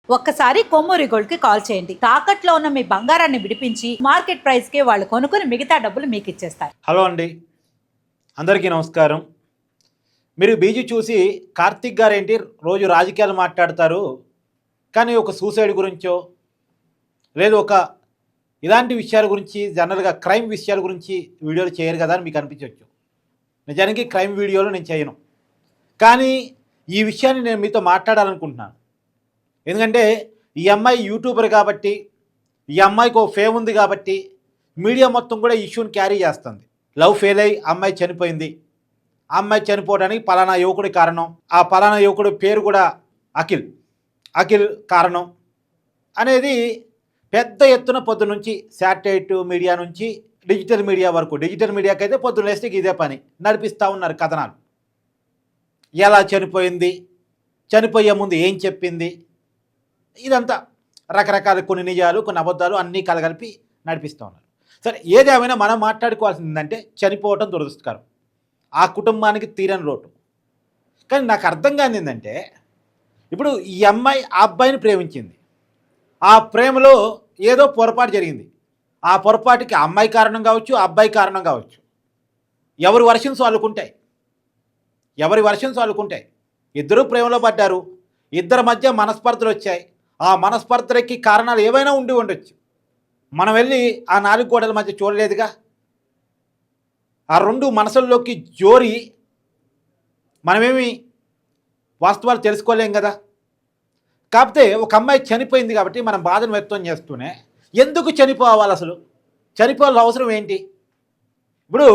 ఒక్కసారి కొమ్మూరి గోల్డ్ కి కాల్ చేయండి. తాకట్లో ఉన్న మీ బంగారాన్ని విడిపించి మార్కెట్ ప్రైస్ కి వాళ్ళు కొనుక్కుని మిగతా డబ్బులు మీకు ఇచ్చేస్తారు. హలో అండి, అందరికీ నమస్కారం. మీరు బీజీ చూసి కార్తిక్ గారు ఏంటి రోజు రాజకీయాలు మాట్లాడతారు, కానీ ఒక సూసైడ్ గురించో లేదు ఒక ఇలాంటి విషయాల గురించి జనరల్గా క్రైమ్ విషయాల గురించి వీడియోలు చేయరు కదా అని మీకు అనిపించవచ్చు. నిజానికి క్రైమ్ వీడియోలు నేను చేయను, కానీ ఈ విషయాన్ని నేను మీతో మాట్లాడాలనుకుంటున్నాను. ఎందుకంటే ఈ అమ్మాయి యూట్యూబర్ కాబట్టి, ఈ అమ్మాయికి ఒక ఫేమ్ ఉంది కాబట్టి మీడియా మొత్తం కూడా ఇష్యూని క్యారీ చేస్తుంది. లవ్ ఫెయిల్ అయ్యి అమ్మాయి చనిపోయింది, ఆ అమ్మాయి చనిపోవడానికి పలానా యువకుడి కారణం, ఆ పలానా యువకుడి పేరు కూడా అఖిల్ కారణం అనేది పెద్ద ఎత్తున పొద్దు నుంచి శాటిలైట్ మీడియా నుంచి డిజిటల్ మీడియా వరకు, డిజిటల్ మీడియాకి అయితే పొద్దున్న లేస్తే ఇదే పని నడిపిస్తూ ఉన్నారు కథనాలు. ఎలా చనిపోయింది, చనిపోయే ముందు ఏం చెప్పింది, ఇదంతా రకరకాల కొన్ని నిజాలు కొన్ని అబద్ధాలు అన్నీ కలగలిపి నడిపిస్తూ ఉన్నారు. సరే, ఏదేమైనా మనం మాట్లాడుకోవాల్సింది ఏంటంటే చనిపోవటం దురదృష్టకరం, ఆ కుటుంబానికి తీరని లోటు. కానీ నాకు అర్థం కాని ఏంటంటే, ఇప్పుడు ఈ అమ్మాయి ఆ అబ్బాయిని ప్రేమించింది, ఆ ప్రేమలో ఏదో పొరపాటు జరిగింది. ఆ పొరపాటుకి ఆ అమ్మాయి కారణం కావచ్చు, ఆ అబ్బాయి కారణం కావచ్చు. ఎవరి వర్షన్స్ వాళ్ళకుంటాయి. ఇద్దరూ ప్రేమలో పడ్డారు, ఇద్దరి మధ్య మనస్పర్ధలు వచ్చాయి. ఆ మనస్పర్ధలకి కారణాలు ఏవైనా ఉండి ఉండొచ్చు. మనం వెళ్ళి ఆ 4 గోడల మధ్య చూడలేదుగా. ఆ రెండు మనసుల్లోకి జోరి మనమేమి వాస్తవాలు తెలుసుకోలేం కదా. కాకపోతే ఒక అమ్మాయి చనిపోయింది కాబట్టి మనం బాధను వ్యక్తం చేస్తూనే ఎందుకు చనిపోవాలి, అసలు చనిపోవాల్సిన అవసరం ఏంటి? ఇప్పుడు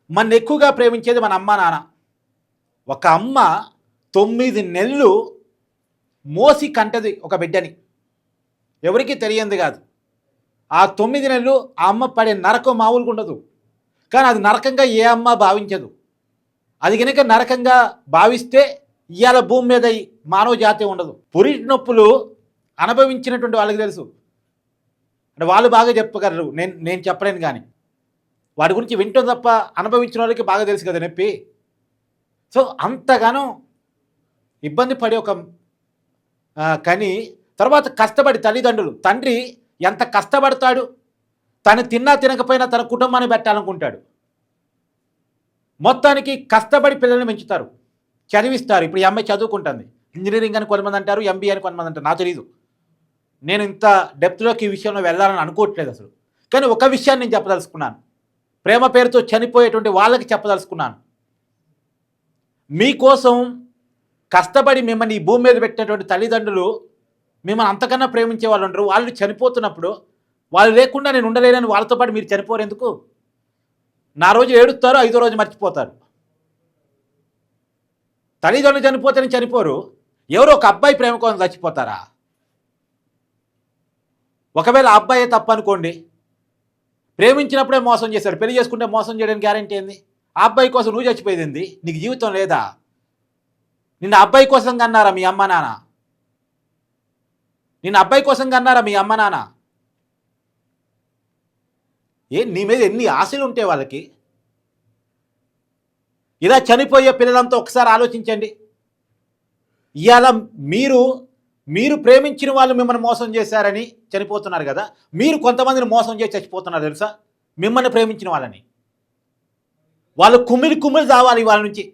మన ఎక్కువగా ప్రేమించేది మన అమ్మ నాన్న. ఒక అమ్మ 9 నెలలు మోసి కంటది ఒక బిడ్డని, ఎవరికి తెలియంది కాదు. ఆ 9 నెలలు ఆ అమ్మ పడే నరకం మామూలుగా ఉండదు. కానీ అది నరకంగా ఏ అమ్మ భావించదు. అది కనుక నరకంగా భావిస్తే ఇవాళ భూమి మీద మానవ జాతి ఉండదు. పురిటి నొప్పులు అనుభవించినటువంటి వాళ్ళకి తెలుసు, అంటే వాళ్ళు బాగా చెప్పగలరు, నేను చెప్పలేను. కానీ వాటి గురించి వింటాం తప్ప అనుభవించిన వాళ్ళకి బాగా తెలుసు కదా నొప్పి. సో అంతగానో ఇబ్బంది పడే ఒక కానీ తర్వాత కష్టపడి తల్లిదండ్రులు, తండ్రి ఎంత కష్టపడతాడు, తను తిన్నా తినకపోయినా తన కుటుంబాన్ని పెట్టాలనుకుంటాడు. మొత్తానికి కష్టపడి పిల్లల్ని పెంచుతారు, చదివిస్తారు. ఇప్పుడు ఈ అమ్మాయి చదువుకుంటుంది, ఇంజనీరింగ్ అని కొంతమంది అంటారు, ఎంబీఏ అని కొంతమంది అంటారు, నాకు తెలీదు. నేను ఇంత డెప్త్లోకి ఈ విషయంలో వెళ్ళాలని అనుకోవట్లేదు అసలు. కానీ ఒక విషయాన్ని నేను చెప్పదలుచుకున్నాను, ప్రేమ పేరుతో చనిపోయేటువంటి వాళ్ళకి చెప్పదలుచుకున్నాను. మీకోసం కష్టపడి మిమ్మల్ని ఈ భూమి మీద పెట్టినటువంటి తల్లిదండ్రులు మిమ్మల్ని అంతకన్నా ప్రేమించే వాళ్ళు ఉండరు. వాళ్ళు చనిపోతున్నప్పుడు వాళ్ళు లేకుండా నేను ఉండలేనని వాళ్ళతో పాటు మీరు చనిపోరు ఎందుకు? నా రోజు ఏడుస్తారు, 5వ రోజు మర్చిపోతారు. తల్లిదండ్రులు చనిపోతేనే చనిపోరు, ఎవరో ఒక అబ్బాయి ప్రేమ కోసం చచ్చిపోతారా? ఒకవేళ ఆ అబ్బాయే తప్పనుకోండి, ప్రేమించినప్పుడే మోసం చేశాడు, పెళ్లి చేసుకుంటే మోసం చేయడానికి గ్యారెంటీ ఏంది? ఆ అబ్బాయి కోసం నువ్వు చచ్చిపోయింది, నీకు జీవితం లేదా? నిన్న అబ్బాయి కోసం కన్నారా మీ అమ్మ నాన్న? నీ మీద ఎన్ని ఆశలు ఉంటే వాళ్ళకి. ఇలా చనిపోయే పిల్లలంతా ఒకసారి ఆలోచించండి. ఇవాళ మీరు ప్రేమించిన వాళ్ళు మిమ్మల్ని మోసం చేశారని చనిపోతున్నారు కదా, మీరు కొంతమందిని మోసం చేసి చచ్చిపోతున్నారు తెలుసా? మిమ్మల్ని ప్రేమించిన వాళ్ళని. వాళ్ళు కుమ్మిలి చావాలి వాళ్ళ నుంచి.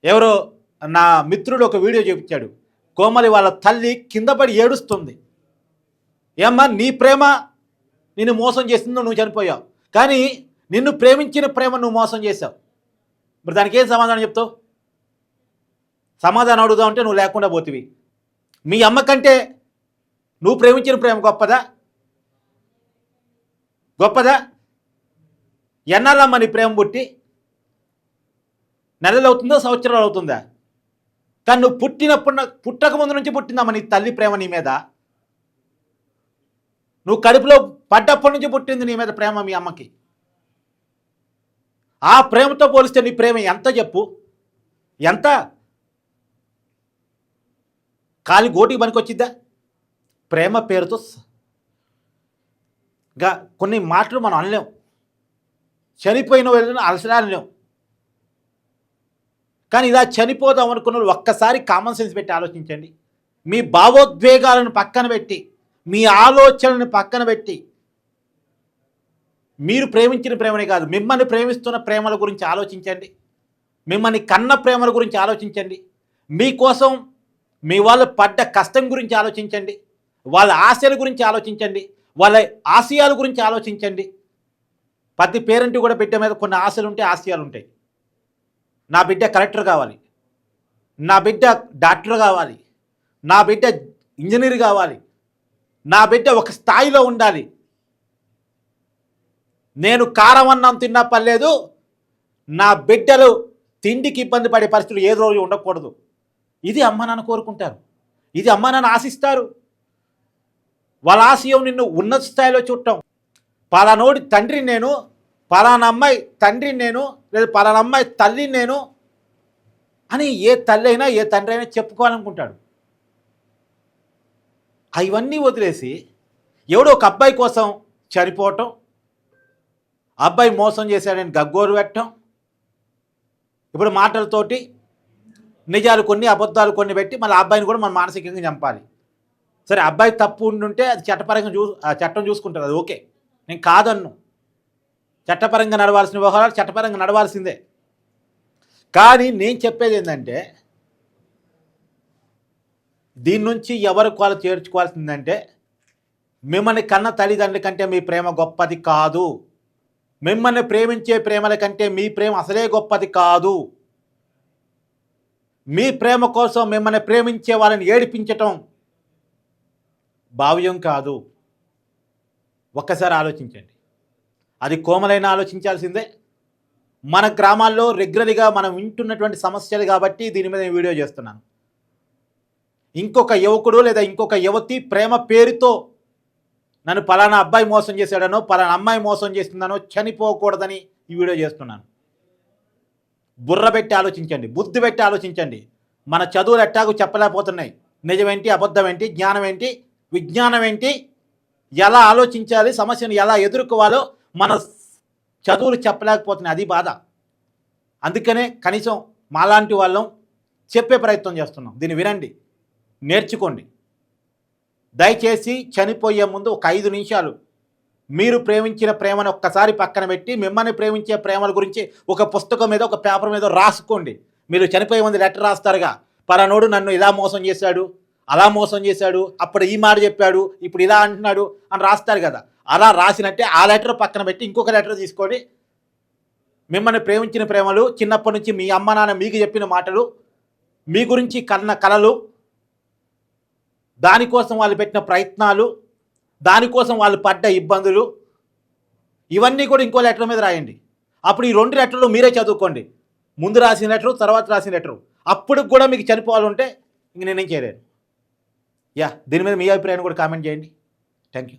ఎవరో నా మిత్రుడు ఒక వీడియో చూపించాడు, కోమలి వాళ్ళ తల్లి కింద పడి ఏడుస్తుంది. ఏమ్మా, నీ ప్రేమ నిన్ను మోసం చేసిందో, నువ్వు చనిపోయావు, కానీ నిన్ను ప్రేమించిన ప్రేమ నువ్వు మోసం చేశావు. మరి దానికి ఏం సమాధానం చెప్తావు? సమాధానం అడుగుదాం అంటే నువ్వు లేకుండా పోతివి. మీ అమ్మ కంటే నువ్వు ప్రేమించిన ప్రేమ గొప్పదా? ఎన్నాళ్ళమ్మ నీ ప్రేమ పుట్టి? నెలలు అవుతుందో, సంవత్సరాలు అవుతుందా? కానీ నువ్వు పుట్టక ముందు నుంచి పుట్టిందమ్మ నీ తల్లి ప్రేమ నీ మీద. నువ్వు కడుపులో పడ్డప్పటి నుంచి పుట్టింది నీ మీద ప్రేమ మీ అమ్మకి. ఆ ప్రేమతో పోలిస్తే నీ ప్రేమ ఎంత చెప్పు? ఎంత? కాలి గోటికి పనికొచ్చిద్దా? ప్రేమ పేరుతో కొన్ని మాటలు మనం అనలేం, చనిపోయిన వాళ్ళని అలసడాలేం. కానీ ఇలా చనిపోదాం అనుకున్న ఒక్కసారి కామన్ సెన్స్ పెట్టి ఆలోచించండి. మీ భావోద్వేగాలను పక్కన పెట్టి, మీ ఆలోచనలను పక్కన పెట్టి, మీరు ప్రేమించిన ప్రేమనే కాదు, మిమ్మల్ని ప్రేమిస్తున్న ప్రేమల గురించి ఆలోచించండి. మిమ్మల్ని కన్న ప్రేమల గురించి ఆలోచించండి. మీకోసం మీ వాళ్ళు పడ్డ కష్టం గురించి ఆలోచించండి. వాళ్ళ ఆశల గురించి ఆలోచించండి. వాళ్ళ ఆశయాల గురించి ఆలోచించండి. ప్రతి పేరెంట్ కూడా బిడ్డ మీద కొన్ని ఆశలు ఉంటాయి, ఆశయాలు ఉంటాయి. నా బిడ్డ కలెక్టర్ కావాలి, నా బిడ్డ డాక్టర్ కావాలి, నా బిడ్డ ఇంజనీర్ కావాలి, నా బిడ్డ ఒక స్థాయిలో ఉండాలి, నేను కారం అన్నం తిన్నా పర్లేదు, నా బిడ్డలు తిండికి ఇబ్బంది పడే పరిస్థితులు ఏ రోజు ఉండకూడదు. ఇది అమ్మ నాన్న కోరుకుంటారు, ఇది అమ్మ నాన్న ఆశిస్తారు. వాళ్ళ ఆశయం నిన్ను ఉన్నత స్థాయిలో చూడటం. పలానోడి తండ్రిని నేను, పలానా అమ్మాయి తండ్రిని నేను, లేదా పలానా అమ్మాయి తల్లిని నేను అని ఏ తల్లి అయినా ఏ తండ్రి అయినా చెప్పుకోవాలనుకుంటాడు. అవన్నీ వదిలేసి ఎవడో ఒక అబ్బాయి కోసం చనిపోవటం, అబ్బాయి మోసం చేశాడని గగ్గోరు పెట్టడం, ఇప్పుడు మాటలతోటి నిజాలు కొన్ని అబద్ధాలు కొన్ని పెట్టి మళ్ళీ అబ్బాయిని కూడా మనం మానసికంగా చంపాలి. సరే, అబ్బాయి తప్పు ఉండుంటే అది చట్టపరంగా చట్టం చూసుకుంటుంది, అది ఓకే, నేను కాదన్ను. చట్టపరంగా నడవాల్సిన వ్యవహారాలు చట్టపరంగా నడవాల్సిందే. కానీ నేను చెప్పేది ఏంటంటే, దీని నుంచి ఎవరికి వాళ్ళు చేర్చుకోవాల్సిందంటే, మిమ్మల్ని కన్న తల్లిదండ్రుల కంటే మీ ప్రేమ గొప్పది కాదు. మిమ్మల్ని ప్రేమించే ప్రేమల కంటే మీ ప్రేమ అసలే గొప్పది కాదు. మీ ప్రేమ కోసం మిమ్మల్ని ప్రేమించే వాళ్ళని ఏడిపించటం భావ్యం కాదు. ఒక్కసారి ఆలోచించండి. అది కోమలైనా ఆలోచించాల్సిందే. మన గ్రామాల్లో రెగ్యులర్గా మనం వింటున్నటువంటి సమస్యలు కాబట్టి దీని మీద నేను వీడియో చేస్తున్నాను. ఇంకొక యువకుడు లేదా ఇంకొక యువతి ప్రేమ పేరుతో నన్ను పలానా అబ్బాయి మోసం చేశాడనో పలానా అమ్మాయి మోసం చేస్తుందనో చనిపోకూడదని ఈ వీడియో చేస్తున్నాను. బుర్ర పెట్టి ఆలోచించండి, బుద్ధి పెట్టి ఆలోచించండి. మన చదువులు ఎట్టాగు చెప్పలేకపోతున్నాయి. నిజమేంటి, అబద్ధం ఏంటి, జ్ఞానం ఏంటి, విజ్ఞానం ఏంటి, ఎలా ఆలోచించాలి, సమస్యను ఎలా ఎదుర్కోవాలో మన చదువులు చెప్పలేకపోతున్నాయి. అది బాధ. అందుకనే కనీసం మాలాంటి వాళ్ళం చెప్పే ప్రయత్నం చేస్తున్నాం. దీన్ని వినండి, నేర్చుకోండి. దయచేసి చనిపోయే ముందు ఒక 5 నిమిషాలు మీరు ప్రేమించిన ప్రేమను ఒక్కసారి పక్కన పెట్టి మిమ్మల్ని ప్రేమించే ప్రేమల గురించి ఒక పుస్తకం మీద ఒక పేపర్ మీద రాసుకోండి. మీరు చనిపోయే ముందు లెటర్ రాస్తారుగా, పలానోడు నన్ను ఇలా మోసం చేశాడు, అలా మోసం చేశాడు, అప్పుడు ఈ మాట చెప్పాడు, ఇప్పుడు ఇలా అంటున్నాడు అని రాస్తారు కదా. అలా రాసినట్టే ఆ లెటర్ పక్కన పెట్టి ఇంకొక లెటర్ తీసుకొని మిమ్మల్ని ప్రేమించిన ప్రేమలు, చిన్నప్పటి నుంచి మీ అమ్మ నాన్న మీకు చెప్పిన మాటలు, మీ గురించి కన్న కలలు, దానికోసం వాళ్ళు పెట్టిన ప్రయత్నాలు, దానికోసం వాళ్ళు పడ్డ ఇబ్బందులు, ఇవన్నీ కూడా ఇంకో లెటర్ మీద రాయండి. అప్పుడు ఈ 2 లెటర్లు మీరే చదువుకోండి. ముందు రాసిన లెటరు, తర్వాత రాసిన లెటరు. అప్పుడు కూడా మీకు చనిపోవాలంటే ఇంక నేనేం చేయలేను. దీని మీద మీ అభిప్రాయాన్ని కూడా కామెంట్ చేయండి. Thank you.